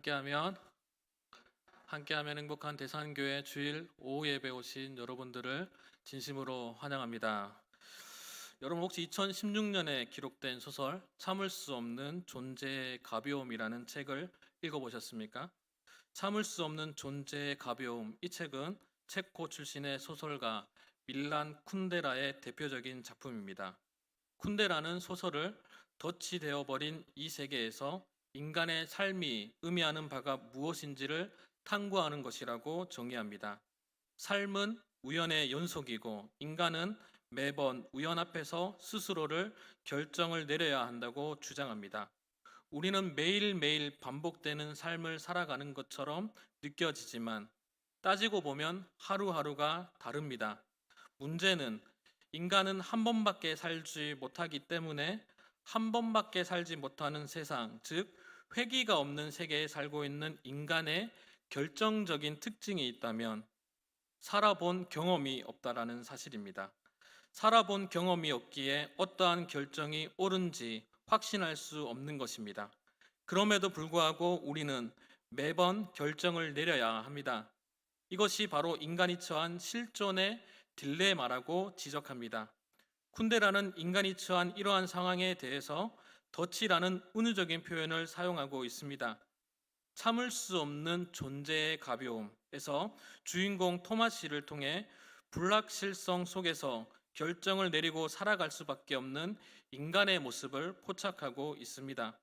함께하면 행복한 대산교회 주일 오후 예배 오신 여러분들을 진심으로 환영합니다. 여러분 혹시 2016년에 기록된 소설 참을 수 없는 존재의 가벼움이라는 책을 읽어보셨습니까? 참을 수 없는 존재의 가벼움, 이 책은 체코 출신의 소설가 밀란 쿤데라의 대표적인 작품입니다. 쿤데라는 소설을 덫이 되어버린 이 세계에서 인간의 삶이 의미하는 바가 무엇인지를 탐구하는 것이라고 정의합니다. 삶은 우연의 연속이고 인간은 매번 우연 앞에서 스스로를 결정을 내려야 한다고 주장합니다. 우리는 매일매일 반복되는 삶을 살아가는 것처럼 느껴지지만 따지고 보면 하루하루가 다릅니다. 문제는 인간은 한 번밖에 살지 못하기 때문에 한 번밖에 살지 못하는 세상, 즉 회귀가 없는 세계에 살고 있는 인간의 결정적인 특징이 있다면 살아본 경험이 없다라는 사실입니다. 살아본 경험이 없기에 어떠한 결정이 옳은지 확신할 수 없는 것입니다. 그럼에도 불구하고 우리는 매번 결정을 내려야 합니다. 이것이 바로 인간이 처한 실존의 딜레마라고 지적합니다. 쿤데라는 인간이 처한 이러한 상황에 대해서 덫이라는 은유적인 표현을 사용하고 있습니다. 참을 수 없는 존재의 가벼움에서 주인공 토마시를 통해 불확실성 속에서 결정을 내리고 살아갈 수밖에 없는 인간의 모습을 포착하고 있습니다.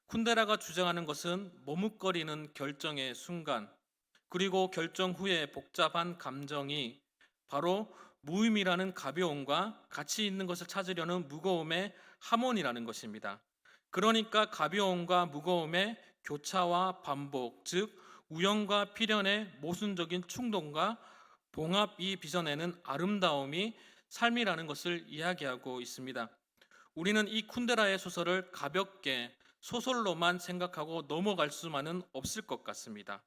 쿤데라가 주장하는 것은 머뭇거리는 결정의 순간, 그리고 결정 후에 복잡한 감정이 바로 무의미라는 가벼움과 가치 있는 것을 찾으려는 무거움의 하모니라는 것입니다. 그러니까 가벼움과 무거움의 교차와 반복, 즉 우연과 필연의 모순적인 충동과 봉합이 빚어내는 아름다움이 삶이라는 것을 이야기하고 있습니다. 우리는 이 쿤데라의 소설을 가볍게 소설로만 생각하고 넘어갈 수만은 없을 것 같습니다.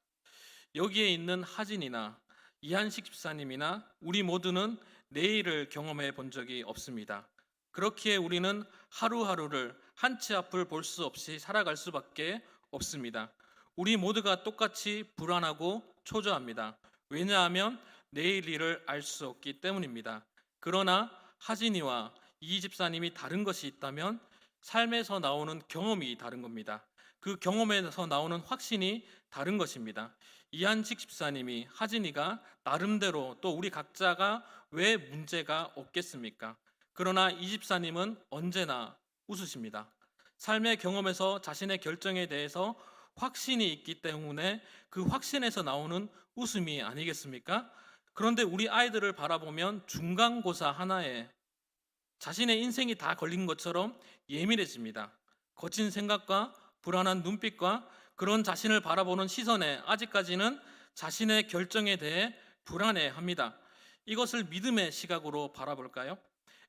여기에 있는 하진이나 이한식 집사님이나 우리 모두는 내일을 경험해 본 적이 없습니다. 그렇기에 우리는 하루하루를 한 치 앞을 볼 수 없이 살아갈 수밖에 없습니다. 우리 모두가 똑같이 불안하고 초조합니다. 왜냐하면 내일 일을 알 수 없기 때문입니다. 그러나 하진이와 이 집사님이 다른 것이 있다면 삶에서 나오는 경험이 다른 겁니다. 그 경험에서 나오는 확신이 다른 것입니다. 이한식 집사님이 하진이가 나름대로 또 우리 각자가 왜 문제가 없겠습니까? 그러나 이 집사님은 언제나 웃으십니다. 삶의 경험에서 자신의 결정에 대해서 확신이 있기 때문에 그 확신에서 나오는 웃음이 아니겠습니까? 그런데 우리 아이들을 바라보면 중간고사 하나에 자신의 인생이 다 걸린 것처럼 예민해집니다. 거친 생각과 불안한 눈빛과 그런 자신을 바라보는 시선에 아직까지는 자신의 결정에 대해 불안해합니다. 이것을 믿음의 시각으로 바라볼까요?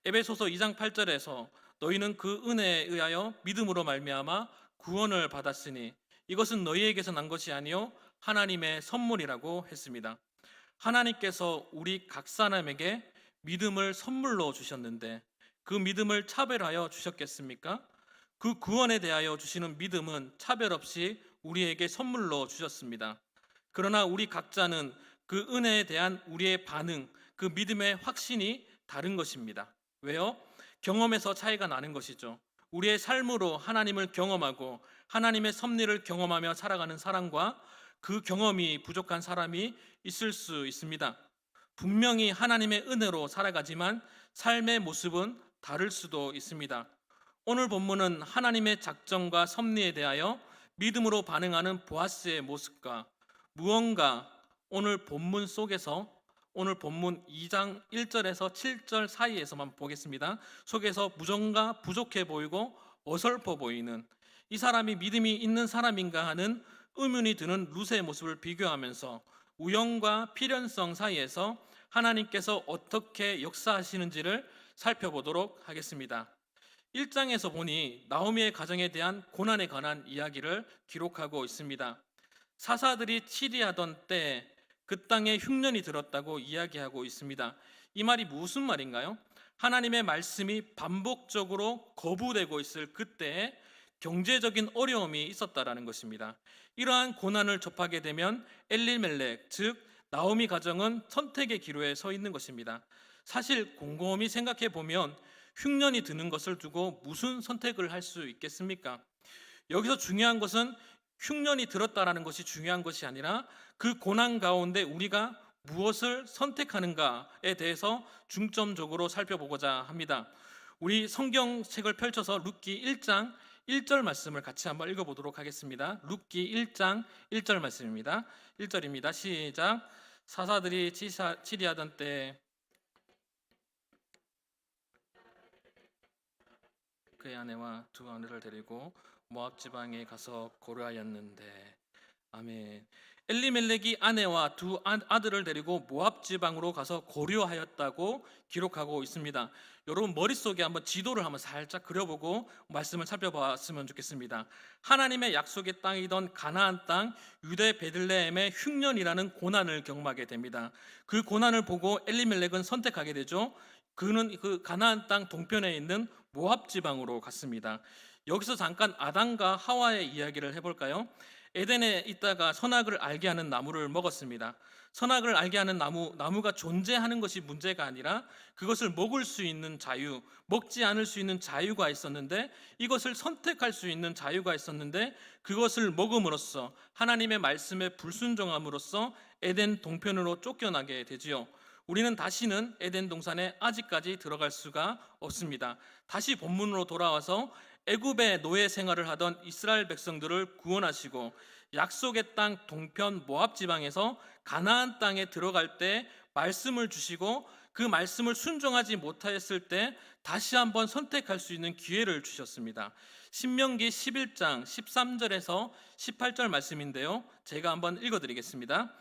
에베소서 2장 8절에서 너희는 그 은혜에 의하여 믿음으로 말미암아 구원을 받았으니 이것은 너희에게서 난 것이 아니요 하나님의 선물이라고 했습니다. 하나님께서 우리 각 사람에게 믿음을 선물로 주셨는데 그 믿음을 차별하여 주셨겠습니까? 그 구원에 대하여 주시는 믿음은 차별 없이 우리에게 선물로 주셨습니다. 그러나 우리 각자는 그 은혜에 대한 우리의 반응, 그 믿음의 확신이 다른 것입니다. 왜요? 경험에서 차이가 나는 것이죠. 우리의 삶으로 하나님을 경험하고 하나님의 섭리를 경험하며 살아가는 사람과 그 경험이 부족한 사람이 있을 수 있습니다. 분명히 하나님의 은혜로 살아가지만 삶의 모습은 다를 수도 있습니다. 오늘 본문은 하나님의 작정과 섭리에 대하여 믿음으로 반응하는 보아스의 모습과 무언가 오늘 본문 속에서 오늘 본문 2장 1절에서 7절 사이에서만 보겠습니다. 속에서 무정가 부족해 보이고 어설퍼 보이는 이 사람이 믿음이 있는 사람인가 하는 의문이 드는 룻의 모습을 비교하면서 우연과 필연성 사이에서 하나님께서 어떻게 역사하시는지를 살펴보도록 하겠습니다. 1장에서 보니 나오미의 가정에 대한 고난에 관한 이야기를 기록하고 있습니다. 사사들이 치리하던 때에 그 땅에 흉년이 들었다고 이야기하고 있습니다. 이 말이 무슨 말인가요? 하나님의 말씀이 반복적으로 거부되고 있을 그때에 경제적인 어려움이 있었다라는 것입니다. 이러한 고난을 접하게 되면 엘리멜렉, 즉 나오미 가정은 선택의 기로에 서 있는 것입니다. 사실 곰곰이 생각해 보면 흉년이 드는 것을 두고 무슨 선택을 할 수 있겠습니까? 여기서 중요한 것은 흉년이 들었다라는 것이 중요한 것이 아니라 그 고난 가운데 우리가 무엇을 선택하는가에 대해서 중점적으로 살펴보고자 합니다. 우리 성경책을 펼쳐서 룻기 1장 1절 말씀을 같이 한번 읽어보도록 하겠습니다. 룻기 1장 1절 말씀입니다. 1절입니다. 시작. 사사들이 치리하던 때 그의 아내와 두 아들을 데리고 모압 지방에 가서 고르하였는데, 아멘. 엘리멜렉이 아내와 두 아들을 데리고 모압 지방으로 가서 고려하였다고 기록하고 있습니다. 여러분 머릿속에 한번 지도를 한번 살짝 그려보고 말씀을 살펴봤으면 좋겠습니다. 하나님의 약속의 땅이던 가나안 땅 유대 베들레헴의 흉년이라는 고난을 경험하게 됩니다. 그 고난을 보고 엘리멜렉은 선택하게 되죠. 그는 그 가나안 땅 동편에 있는 모압 지방으로 갔습니다. 여기서 잠깐 아담과 하와의 이야기를 해볼까요? 에덴에 있다가 선악을 알게 하는 나무를 먹었습니다. 선악을 알게 하는 나무가 존재하는 것이 문제가 아니라 그것을 먹을 수 있는 자유, 먹지 않을 수 있는 자유가 있었는데, 이것을 선택할 수 있는 자유가 있었는데, 그것을 먹음으로써 하나님의 말씀에 불순종함으로써 에덴 동편으로 쫓겨나게 되지요. 우리는 다시는 에덴 동산에 아직까지 들어갈 수가 없습니다. 다시 본문으로 돌아와서 애굽의 노예 생활을 하던 이스라엘 백성들을 구원하시고 약속의 땅 동편 모압 지방에서 가나안 땅에 들어갈 때 말씀을 주시고 그 말씀을 순종하지 못하였을 때 다시 한번 선택할 수 있는 기회를 주셨습니다. 신명기 11장 13절에서 18절 말씀인데요, 제가 한번 읽어드리겠습니다.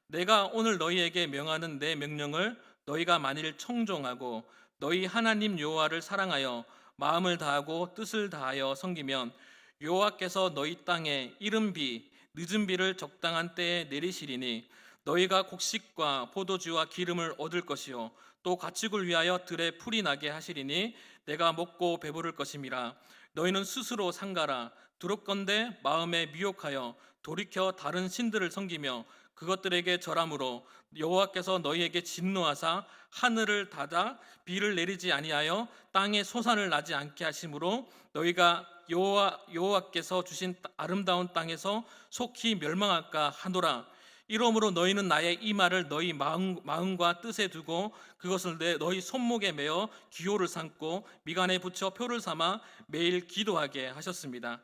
내가 오늘 너희에게 명하는 내 명령을 너희가 만일 청종하고 너희 하나님 여호와를 사랑하여 마음을 다하고 뜻을 다하여 섬기면 여호와께서 너희 땅에 이른 비 늦은 비를 적당한 때에 내리시리니 너희가 곡식과 포도주와 기름을 얻을 것이요 또 가축을 위하여 들에 풀이 나게 하시리니 내가 먹고 배부를 것임이라. 너희는 스스로 상가라. 두렵건대 마음에 미혹하여 돌이켜 다른 신들을 섬기며 그것들에게 절함으로 여호와께서 너희에게 진노하사 하늘을 닫아 비를 내리지 아니하여 땅에 소산을 나지 않게 하심으로 너희가 여호와께서 주신 아름다운 땅에서 속히 멸망할까 하노라. 이러므로 너희는 나의 이 말을 너희 마음과 뜻에 두고 그것을 너희 손목에 메어 기호를 삼고 미간에 붙여 표를 삼아 매일 기도하게 하셨습니다.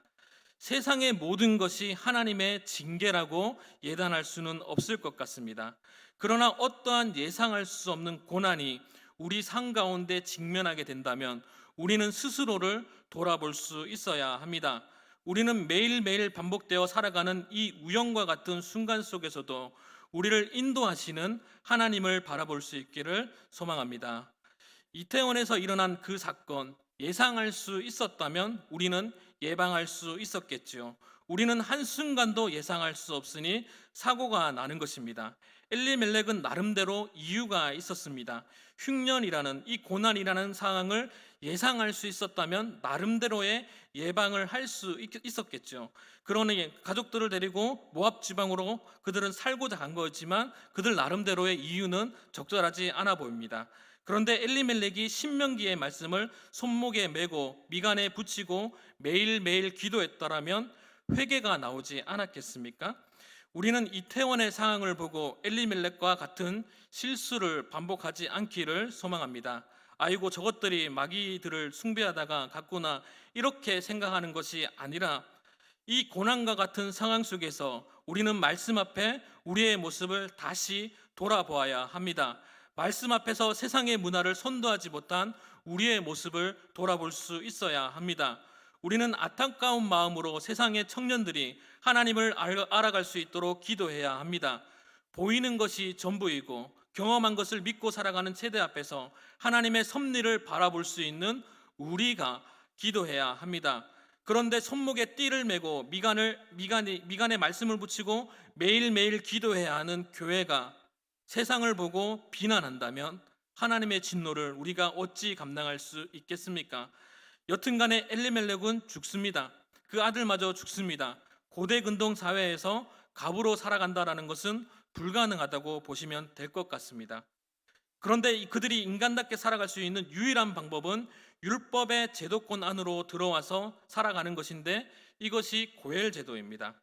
세상의 모든 것이 하나님의 징계라고 예단할 수는 없을 것 같습니다. 그러나 어떠한 예상할 수 없는 고난이 우리 삶 가운데 직면하게 된다면 우리는 스스로를 돌아볼 수 있어야 합니다. 우리는 매일매일 반복되어 살아가는 이 우연과 같은 순간 속에서도 우리를 인도하시는 하나님을 바라볼 수 있기를 소망합니다. 이태원에서 일어난 그 사건, 예상할 수 있었다면 우리는 예방할 수 있었겠지요. 우리는 한순간도 예상할 수 없으니 사고가 나는 것입니다. 엘리멜렉은 나름대로 이유가 있었습니다. 흉년이라는 이 고난이라는 상황을 예상할 수 있었다면 나름대로의 예방을 할 수 있었겠죠. 그러니 가족들을 데리고 모압 지방으로 그들은 살고자 간 거였지만 그들 나름대로의 이유는 적절하지 않아 보입니다. 그런데 엘리멜렉이 신명기의 말씀을 손목에 메고 미간에 붙이고 매일매일 기도했더라면 회개가 나오지 않았겠습니까? 우리는 이태원의 상황을 보고 엘리멜렉과 같은 실수를 반복하지 않기를 소망합니다. 아이고 저것들이 마귀들을 숭배하다가 갔구나 이렇게 생각하는 것이 아니라 이 고난과 같은 상황 속에서 우리는 말씀 앞에 우리의 모습을 다시 돌아보아야 합니다. 말씀 앞에서 세상의 문화를 선도하지 못한 우리의 모습을 돌아볼 수 있어야 합니다. 우리는 안타까운 마음으로 세상의 청년들이 하나님을 알아갈 수 있도록 기도해야 합니다. 보이는 것이 전부이고 경험한 것을 믿고 살아가는 세대 앞에서 하나님의 섭리를 바라볼 수 있는 우리가 기도해야 합니다. 그런데 손목에 띠를 메고 미간에 말씀을 붙이고 매일매일 기도해야 하는 교회가 세상을 보고 비난한다면 하나님의 진노를 우리가 어찌 감당할 수 있겠습니까? 여튼간에 엘리멜렉은 죽습니다. 그 아들마저 죽습니다. 고대 근동 사회에서 갑으로 살아간다라는 것은 불가능하다고 보시면 될 것 같습니다. 그런데 그들이 인간답게 살아갈 수 있는 유일한 방법은 율법의 제도권 안으로 들어와서 살아가는 것인데, 이것이 고엘 제도입니다.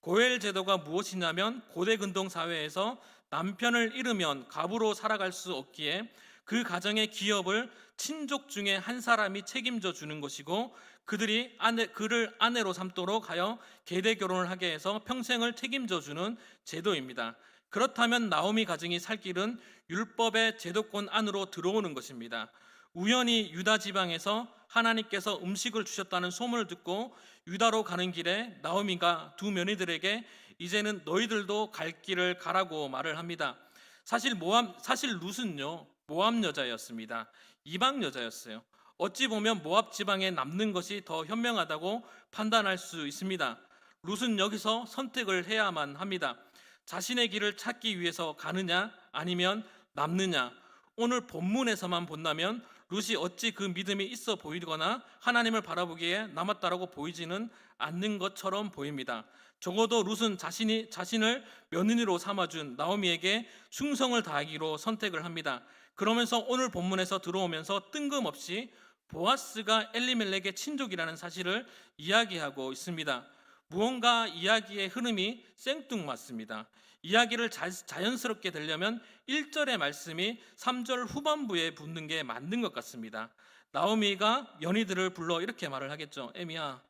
고엘 제도가 무엇이냐면, 고대 근동 사회에서 남편을 잃으면 갑으로 살아갈 수 없기에 그 가정의 기업을 친족 중에 한 사람이 책임져 주는 것이고, 그를 아내로 삼도록 하여 계대 결혼을 하게 해서 평생을 책임져 주는 제도입니다. 그렇다면 나오미 가정이 살 길은 율법의 제도권 안으로 들어오는 것입니다. 우연히 유다 지방에서 하나님께서 음식을 주셨다는 소문을 듣고 유다로 가는 길에 나오미가 두 며느리들에게 이제는 너희들도 갈 길을 가라고 말을 합니다. 사실 룻은요, 모압 여자였습니다. 이방 여자였어요. 어찌 보면 모압 지방에 남는 것이 더 현명하다고 판단할 수 있습니다. 룻은 여기서 선택을 해야만 합니다. 자신의 길을 찾기 위해서 가느냐 아니면 남느냐. 오늘 본문에서만 본다면 룻이 어찌 그 믿음이 있어 보이거나 하나님을 바라보기에 남았다라고 보이지는 않는 것처럼 보입니다. 적어도 룻은 자신을 며느리로 삼아준 나오미에게 충성을 다하기로 선택을 합니다. 그러면서 오늘 본문에서 들어오면서 뜬금없이 보아스가 엘리멜렉의 친족이라는 사실을 이야기하고 있습니다. 무언가 이야기의 흐름이 생뚱맞습니다. 이야기를 자연스럽게 되려면 1절의 말씀이 3절 후반부에 붙는 게 맞는 것 같습니다. 나오미가 며느리들을 불러 이렇게 말을 하겠죠. 에미야,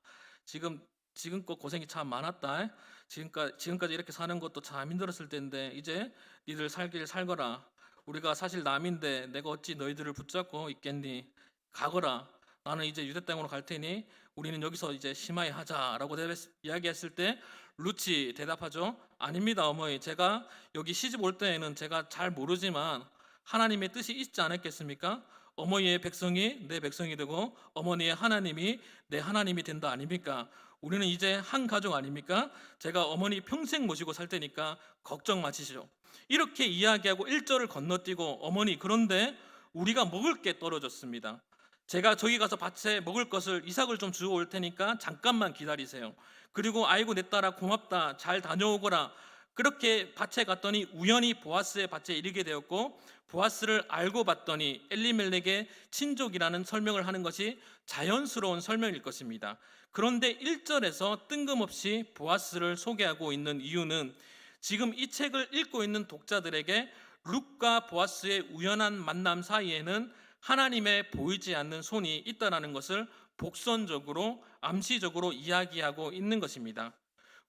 지금껏 고생이 참 많았다. 지금까지 이렇게 사는 것도 참 힘들었을 텐데 이제 니들 살 길 살거라. 우리가 사실 남인데 내가 어찌 너희들을 붙잡고 있겠니? 가거라. 나는 이제 유대 땅으로 갈 테니 우리는 여기서 이제 심하게 하자라고 이야기했을 때 룻이 대답하죠. 아닙니다, 어머니. 제가 여기 시집 올 때에는 제가 잘 모르지만 하나님의 뜻이 있지 않았겠습니까? 어머니의 백성이 내 백성이 되고 어머니의 하나님이 내 하나님이 된다 아닙니까? 우리는 이제 한 가족 아닙니까? 제가 어머니 평생 모시고 살 테니까 걱정 마시죠. 이렇게 이야기하고 1절을 건너뛰고, 어머니, 그런데 우리가 먹을 게 떨어졌습니다. 제가 저기 가서 밭에 먹을 것을 이삭을 좀 주워 올 테니까 잠깐만 기다리세요. 그리고 아이고 내 딸아 고맙다, 잘 다녀오거라. 그렇게 밭에 갔더니 우연히 보아스의 밭에 이르게 되었고, 보아스를 알고 봤더니 엘리멜렉의 친족이라는 설명을 하는 것이 자연스러운 설명일 것입니다. 그런데 1절에서 뜬금없이 보아스를 소개하고 있는 이유는 지금 이 책을 읽고 있는 독자들에게 룻과 보아스의 우연한 만남 사이에는 하나님의 보이지 않는 손이 있다는 것을 복선적으로 암시적으로 이야기하고 있는 것입니다.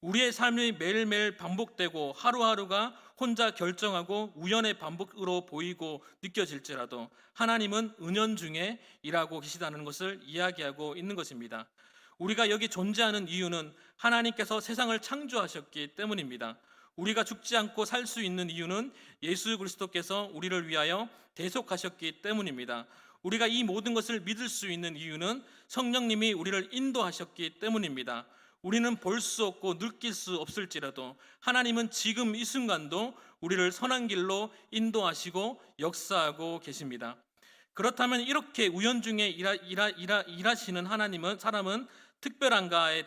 우리의 삶이 매일매일 반복되고 하루하루가 혼자 결정하고 우연의 반복으로 보이고 느껴질지라도 하나님은 은연중에 일하고 계시다는 것을 이야기하고 있는 것입니다. 우리가 여기 존재하는 이유는 하나님께서 세상을 창조하셨기 때문입니다. 우리가 죽지 않고 살 수 있는 이유는 예수 그리스도께서 우리를 위하여 대속하셨기 때문입니다. 우리가 이 모든 것을 믿을 수 있는 이유는 성령님이 우리를 인도하셨기 때문입니다. 우리는 볼 수 없고 느낄 수 없을지라도 하나님은 지금 이 순간도 우리를 선한 길로 인도하시고 역사하고 계십니다. 그렇다면 이렇게 우연중에 일하시는 사람은 특별한가에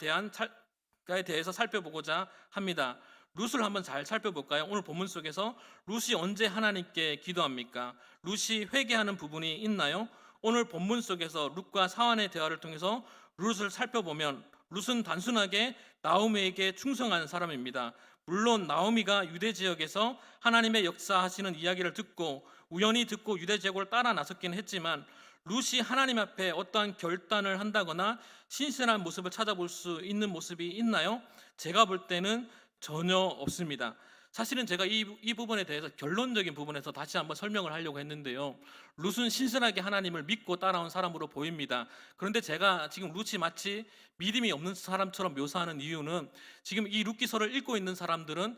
대해서 살펴보고자 합니다. 룻을 한번 잘 살펴볼까요? 오늘 본문 속에서 룻이 언제 하나님께 기도합니까? 룻이 회개하는 부분이 있나요? 오늘 본문 속에서 룻과 사환의 대화를 통해서 룻을 살펴보면 룻은 단순하게 나오미에게 충성한 사람입니다. 물론 나오미가 유대 지역에서 하나님의 역사하시는 이야기를 듣고 우연히 듣고 유대 지역을 따라 나섰긴 했지만 룻이 하나님 앞에 어떠한 결단을 한다거나 신실한 모습을 찾아볼 수 있는 모습이 있나요? 제가 볼 때는 전혀 없습니다. 사실은 제가 이 부분에 대해서 결론적인 부분에서 다시 한번 설명을 하려고 했는데요. 룻은 신실하게 하나님을 믿고 따라온 사람으로 보입니다. 그런데 제가 지금 룻이 마치 믿음이 없는 사람처럼 묘사하는 이유는 지금 이 룻기서를 읽고 있는 사람들은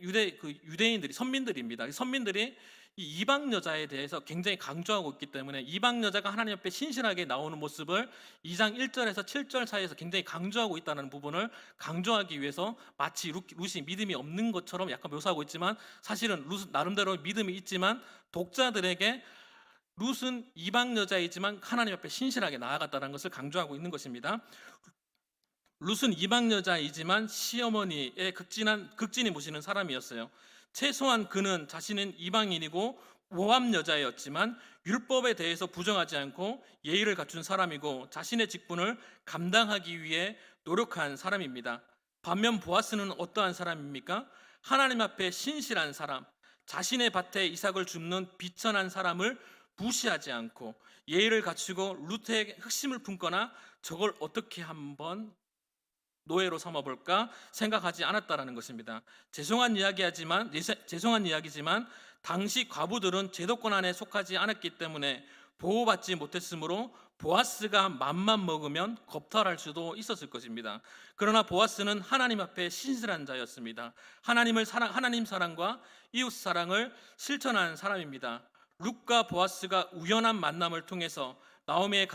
유대인들이 선민들입니다. 선민들이 이 이방 여자에 대해서 굉장히 강조하고 있기 때문에 이방 여자가 하나님 앞에 신실하게 나오는 모습을 2장 1절에서 7절 사이에서 굉장히 강조하고 있다는 부분을 강조하기 위해서 마치 룻이 믿음이 없는 것처럼 약간 묘사하고 있지만 사실은 룻은 나름대로 믿음이 있지만 독자들에게 룻은 이방 여자이지만 하나님 앞에 신실하게 나아갔다는 것을 강조하고 있는 것입니다. 룻은 이방 여자이지만 시어머니의 극진히 모시는 사람이었어요. 최소한 그는 자신은 이방인이고 모함 여자였지만 율법에 대해서 부정하지 않고 예의를 갖춘 사람이고 자신의 직분을 감당하기 위해 노력한 사람입니다. 반면 보아스는 어떠한 사람입니까? 하나님 앞에 신실한 사람, 자신의 밭에 이삭을 줍는 비천한 사람을 무시하지 않고 예의를 갖추고 룻의 흑심을 품거나 저걸 어떻게 한번 노예로 삼아볼까 생각하지 않았다라는 것입니다. 죄송한 이야기지만 당시 과부들은 제도권 안에 속하지 않았기 때문에 보호받지 못했으므로 보아스가 맘만 먹으면 겁탈할 수도 있었을 것입니다. 그러나 보아스는 하나님 앞에 신실한 자였습니다. 하나님 사랑과 이웃 사랑을 실천한 사람입니다. 룻과 보아스가 우연한 만남을 통해서 나오미의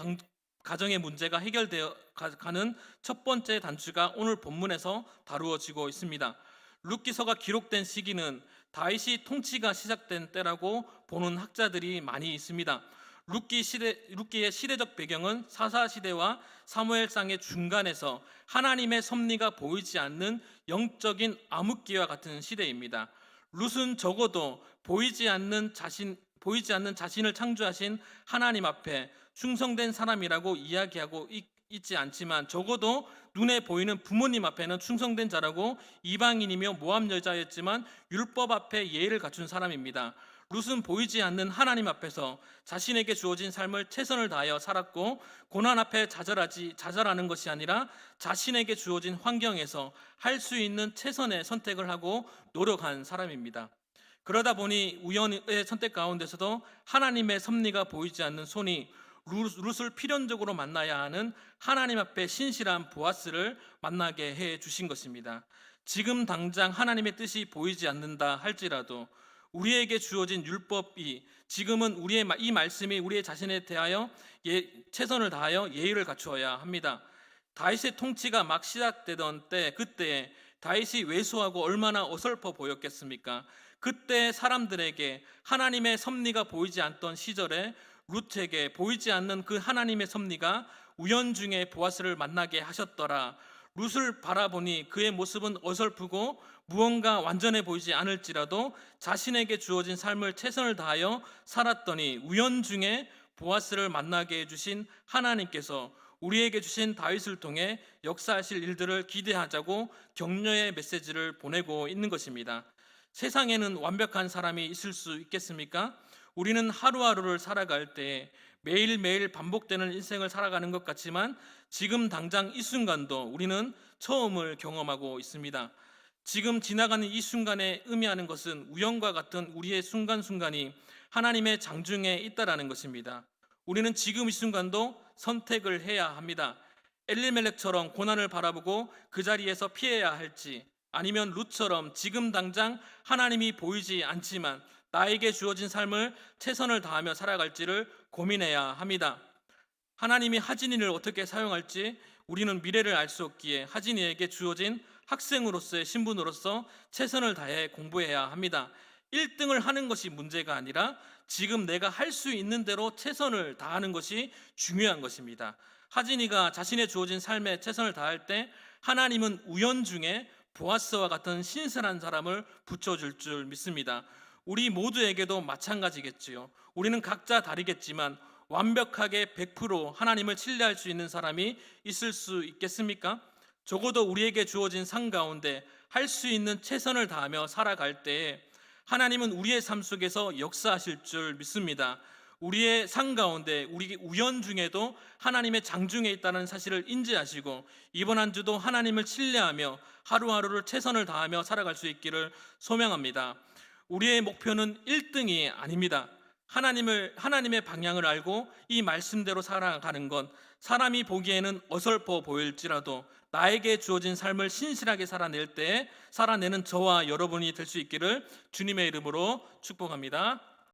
가정의 문제가 해결되어 가는 첫 번째 단추가 오늘 본문에서 다루어지고 있습니다. 룻기서가 기록된 시기는 다윗이 통치가 시작된 때라고 보는 학자들이 많이 있습니다. 룻기의 시대적 배경은 사사 시대와 사무엘상의 중간에서 하나님의 섭리가 보이지 않는 영적인 암흑기와 같은 시대입니다. 룻은 적어도 보이지 않는 자신을 창조하신 하나님 앞에 충성된 사람이라고 이야기하고 있지 않지만 적어도 눈에 보이는 부모님 앞에는 충성된 자라고 이방인이며 모함 여자였지만 율법 앞에 예의를 갖춘 사람입니다. 룻은 보이지 않는 하나님 앞에서 자신에게 주어진 삶을 최선을 다하여 살았고 고난 앞에 좌절하는 것이 아니라 자신에게 주어진 환경에서 할 수 있는 최선의 선택을 하고 노력한 사람입니다. 그러다 보니 우연의 선택 가운데서도 하나님의 섭리가 보이지 않는 손이 룻을 필연적으로 만나야 하는 하나님 앞에 신실한 보아스를 만나게 해 주신 것입니다. 지금 당장 하나님의 뜻이 보이지 않는다 할지라도 우리에게 주어진 율법이 지금은 이 말씀이 우리의 자신에 대하여 최선을 다하여 예의를 갖추어야 합니다. 다윗의 통치가 막 시작되던 그때 다윗이 왜소하고 얼마나 어설퍼 보였겠습니까? 그때 사람들에게 하나님의 섭리가 보이지 않던 시절에 룻에게 보이지 않는 그 하나님의 섭리가 우연 중에 보아스를 만나게 하셨더라. 룻을 바라보니 그의 모습은 어설프고 무언가 완전해 보이지 않을지라도 자신에게 주어진 삶을 최선을 다하여 살았더니 우연 중에 보아스를 만나게 해주신 하나님께서 우리에게 주신 다윗을 통해 역사하실 일들을 기대하자고 격려의 메시지를 보내고 있는 것입니다. 세상에는 완벽한 사람이 있을 수 있겠습니까? 우리는 하루하루를 살아갈 때 매일매일 반복되는 인생을 살아가는 것 같지만 지금 당장 이 순간도 우리는 처음을 경험하고 있습니다. 지금 지나가는 이 순간에 의미하는 것은 우연과 같은 우리의 순간순간이 하나님의 장중에 있다라는 것입니다. 우리는 지금 이 순간도 선택을 해야 합니다. 엘리멜렉처럼 고난을 바라보고 그 자리에서 피해야 할지 아니면 룻처럼 지금 당장 하나님이 보이지 않지만 나에게 주어진 삶을 최선을 다하며 살아갈지를 고민해야 합니다. 하나님이 하진이를 어떻게 사용할지 우리는 미래를 알 수 없기에 하진이에게 주어진 학생으로서의 신분으로서 최선을 다해 공부해야 합니다. 1등을 하는 것이 문제가 아니라 지금 내가 할 수 있는 대로 최선을 다하는 것이 중요한 것입니다. 하진이가 자신의 주어진 삶에 최선을 다할 때 하나님은 우연 중에 보아스와 같은 신실한 사람을 붙여줄 줄 믿습니다. 우리 모두에게도 마찬가지겠지요. 우리는 각자 다르겠지만 완벽하게 100% 하나님을 신뢰할 수 있는 사람이 있을 수 있겠습니까? 적어도 우리에게 주어진 상 가운데 할 수 있는 최선을 다하며 살아갈 때에 하나님은 우리의 삶 속에서 역사하실 줄 믿습니다. 우리의 상 가운데 우리 우연 중에도 하나님의 장중에 있다는 사실을 인지하시고 이번 한 주도 하나님을 신뢰하며 하루하루를 최선을 다하며 살아갈 수 있기를 소명합니다. 우리의 목표는 1등이 아닙니다. 하나님의 방향을 알고 이 말씀대로 살아가는 건 사람이 보기에는 어설퍼 보일지라도 나에게 주어진 삶을 신실하게 살아내는 저와 여러분이 될 수 있기를 주님의 이름으로 축복합니다.